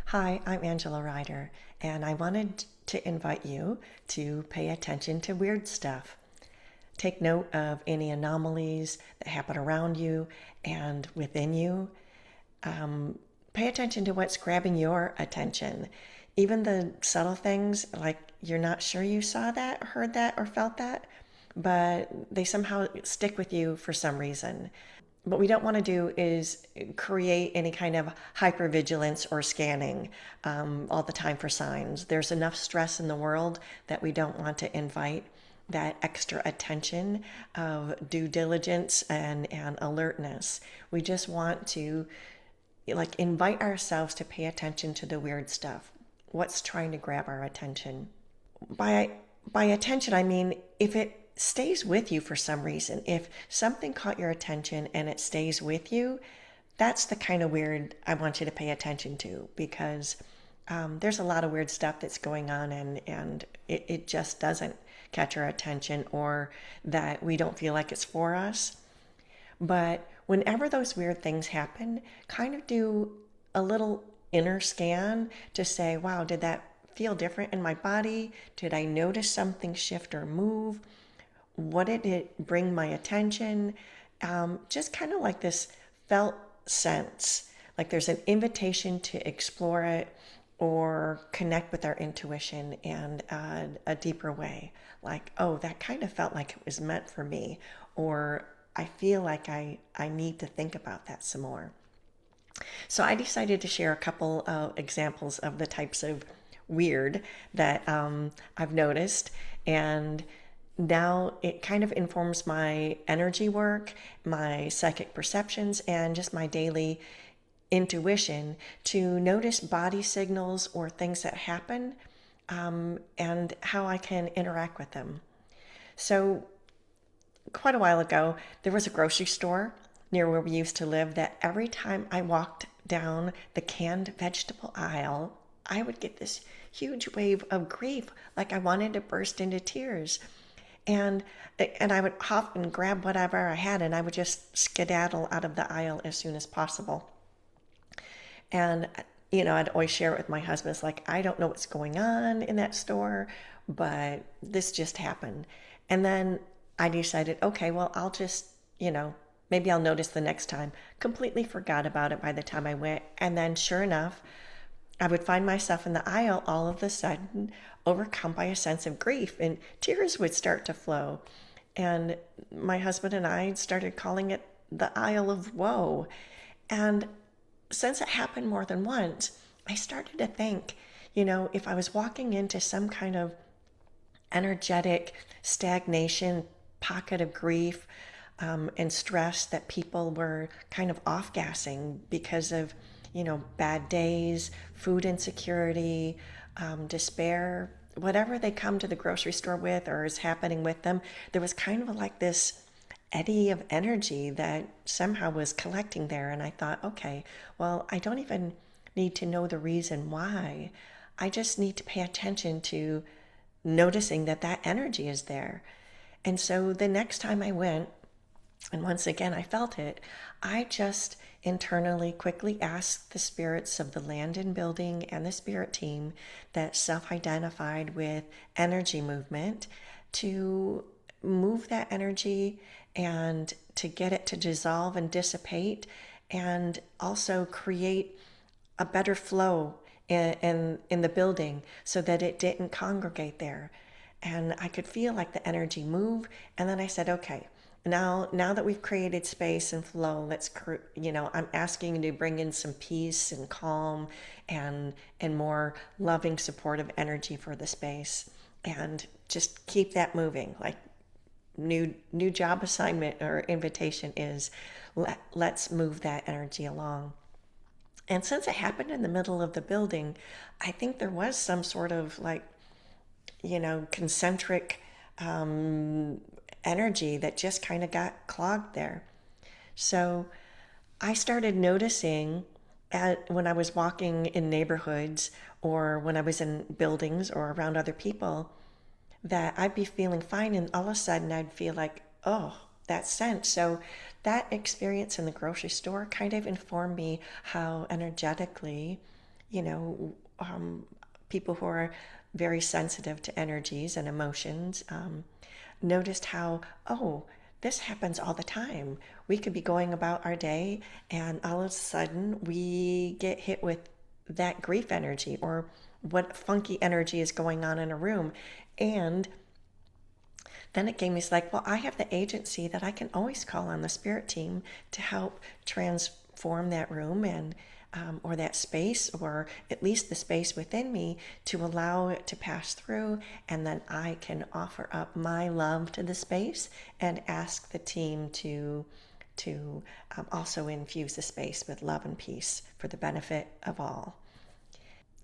Hi, I'm Angela Ryder, and I wanted to invite you to pay attention to weird stuff. Take note of any anomalies that happen around you and within you. Pay attention to what's grabbing your attention. Even the subtle things, like you're not sure you saw that, heard that, or felt that, but they somehow stick with you for some reason. What we don't want to do is create any kind of hyper-vigilance or scanning all the time for signs. There's enough stress in the world that we don't want to invite that extra attention of due diligence and alertness. We just want to invite ourselves to pay attention to the weird stuff. What's trying to grab our attention? By by attention, I mean if it stays with you for some reason, if something caught your attention and it stays with you, that's the kind of weird I want you to pay attention to because there's a lot of weird stuff that's going on and it just doesn't catch our attention or that we don't feel like it's for us. But whenever those weird things happen, kind of do a little inner scan to say, wow, did that feel different in my body? Did I notice something shift or move? What did it bring my attention? Just kind of like this felt sense, like there's an invitation to explore it or connect with our intuition in a deeper way. Like, oh, that kind of felt like it was meant for me, or I feel like I need to think about that some more. So I decided to share a couple of examples of the types of weird that I've noticed. And now it kind of informs my energy work, my psychic perceptions, and just my daily intuition to notice body signals or things that happen and how I can interact with them. So quite a while ago, there was a grocery store near where we used to live that every time I walked down the canned vegetable aisle, I would get this huge wave of grief, like I wanted to burst into tears. And and I would hop and grab whatever I had and I would just skedaddle out of the aisle as soon as possible. And I'd always share it with my husband. It's like, I don't know what's going on in that store, but this just happened. And then I decided, okay, well, I'll just, maybe I'll notice the next time. Completely forgot about it by the time I went. And then sure enough, I would find myself in the aisle all of a sudden, overcome by a sense of grief, and tears would start to flow. And my husband and I started calling it the aisle of woe. And since it happened more than once, I started to think, if I was walking into some kind of energetic stagnation, pocket of grief, and stress that people were kind of off-gassing because of, bad days, food insecurity, despair, whatever they come to the grocery store with or is happening with them, there was kind of like this eddy of energy that somehow was collecting there. And I thought, okay, well, I don't even need to know the reason why. I just need to pay attention to noticing that that energy is there. And so the next time I went, and once again I felt it, I just internally quickly asked the spirits of the land and building and the spirit team that self-identified with energy movement to move that energy and to get it to dissolve and dissipate and also create a better flow in the building so that it didn't congregate there. And I could feel like the energy move. And then I said, okay, now that we've created space and flow, I'm asking you to bring in some peace and calm and more loving, supportive energy for the space, and just keep that moving. Like new job assignment or invitation is let's move that energy along. And since it happened in the middle of the building, I think there was some sort of concentric energy that just kind of got clogged there. So I started noticing when I was walking in neighborhoods or when I was in buildings or around other people that I'd be feeling fine and all of a sudden I'd feel like, oh, that sense. So that experience in the grocery store kind of informed me how energetically you know, people who are very sensitive to energies and emotions, noticed how, oh, this happens all the time. We could be going about our day and all of a sudden we get hit with that grief energy or what funky energy is going on in a room. And then it gave me, it's like, well, I have the agency that I can always call on the spirit team to help transform that room and or that space, or at least the space within me, to allow it to pass through. And then I can offer up my love to the space and ask the team to also infuse the space with love and peace for the benefit of all.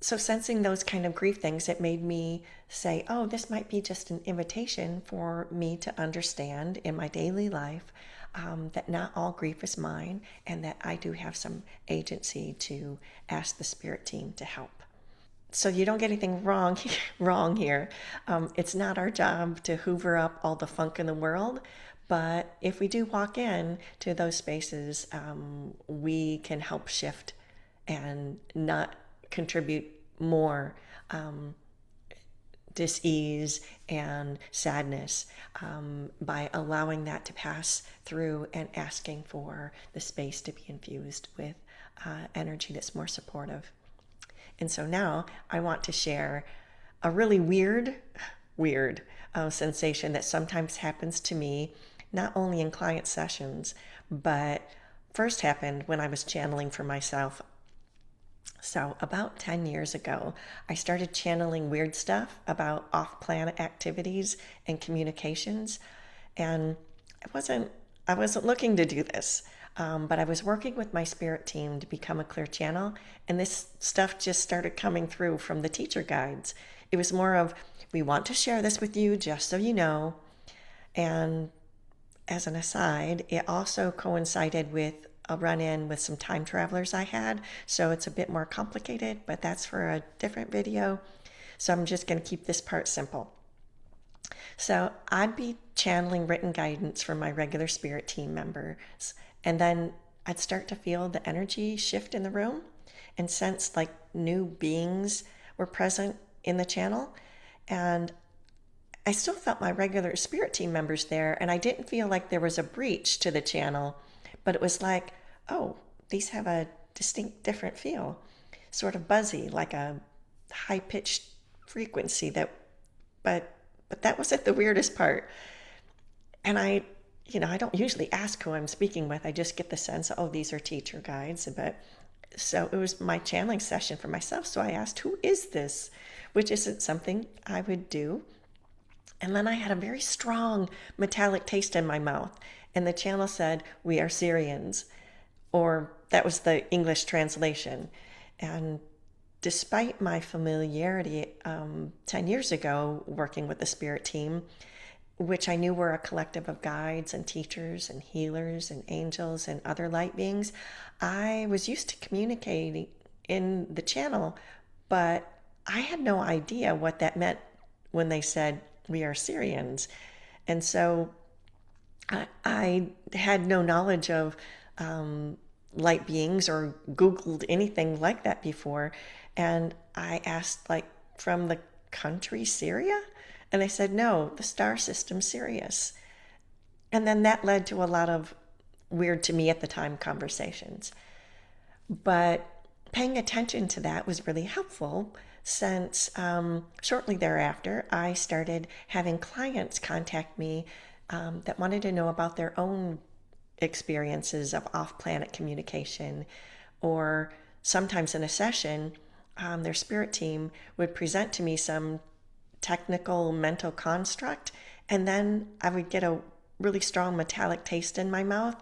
So sensing those kind of grief things, it made me say, oh, this might be just an invitation for me to understand in my daily life that not all grief is mine, and that I do have some agency to ask the spirit team to help. So you don't get anything wrong here. It's not our job to hoover up all the funk in the world, but if we do walk in to those spaces, we can help shift and not contribute more dis-ease and sadness by allowing that to pass through and asking for the space to be infused with energy that's more supportive. And so now I want to share a really weird sensation that sometimes happens to me, not only in client sessions, but first happened when I was channeling for myself. So about 10 years ago, I started channeling weird stuff about off-planet activities and communications. And I wasn't looking to do this, but I was working with my spirit team to become a clear channel. And this stuff just started coming through from the teacher guides. It was more of, we want to share this with you just so you know. And as an aside, it also coincided with a run-in with some time travelers I had, so it's a bit more complicated, but that's for a different video. So I'm just going to keep this part simple. So I'd be channeling written guidance from my regular spirit team members, and then I'd start to feel the energy shift in the room and sense like new beings were present in the channel. And I still felt my regular spirit team members there, and I didn't feel like there was a breach to the channel, but it was like, oh, these have a distinct different feel, sort of buzzy, like a high-pitched frequency but that wasn't the weirdest part. And I don't usually ask who I'm speaking with. I just get the sense, oh, these are teacher guides. But so it was my channeling session for myself. So I asked, who is this? Which isn't something I would do. And then I had a very strong metallic taste in my mouth. And the channel said, we are Syrians. Or that was the English translation. And despite my familiarity 10 years ago working with the spirit team, which I knew were a collective of guides and teachers and healers and angels and other light beings, I was used to communicating in the channel, but I had no idea what that meant when they said, we are Syrians. And so I had no knowledge of light beings or Googled anything like that before. And I asked, like, from the country Syria? And they said, no, the star system Sirius. And then that led to a lot of weird to me at the time conversations. But paying attention to that was really helpful, since shortly thereafter, I started having clients contact me that wanted to know about their own experiences of off-planet communication. Or sometimes in a session, their spirit team would present to me some technical mental construct, and then I would get a really strong metallic taste in my mouth,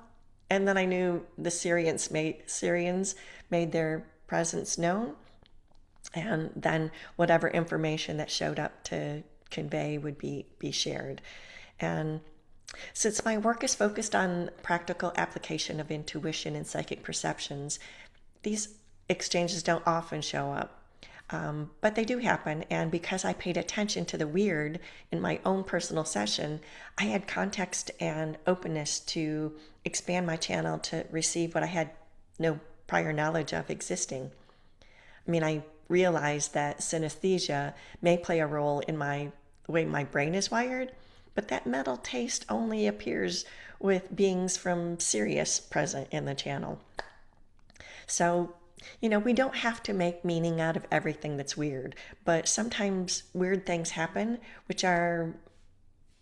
and then I knew the Syrians made their presence known, and then whatever information that showed up to convey would be shared. And since my work is focused on practical application of intuition and psychic perceptions, these exchanges don't often show up. But they do happen, and because I paid attention to the weird in my own personal session, I had context and openness to expand my channel to receive what I had no prior knowledge of existing. I mean, I realize that synesthesia may play a role in the way my brain is wired, but that metal taste only appears with beings from Sirius present in the channel. So, we don't have to make meaning out of everything that's weird, but sometimes weird things happen which are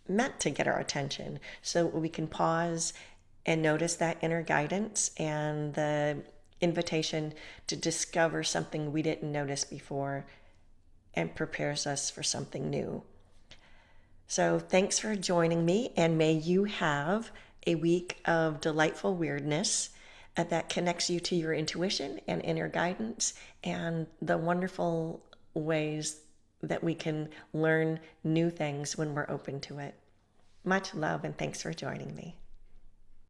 meant to get our attention so we can pause and notice that inner guidance and the invitation to discover something we didn't notice before and prepares us for something new. So thanks for joining me, and may you have a week of delightful weirdness that connects you to your intuition and inner guidance and the wonderful ways that we can learn new things when we're open to it. Much love, and thanks for joining me.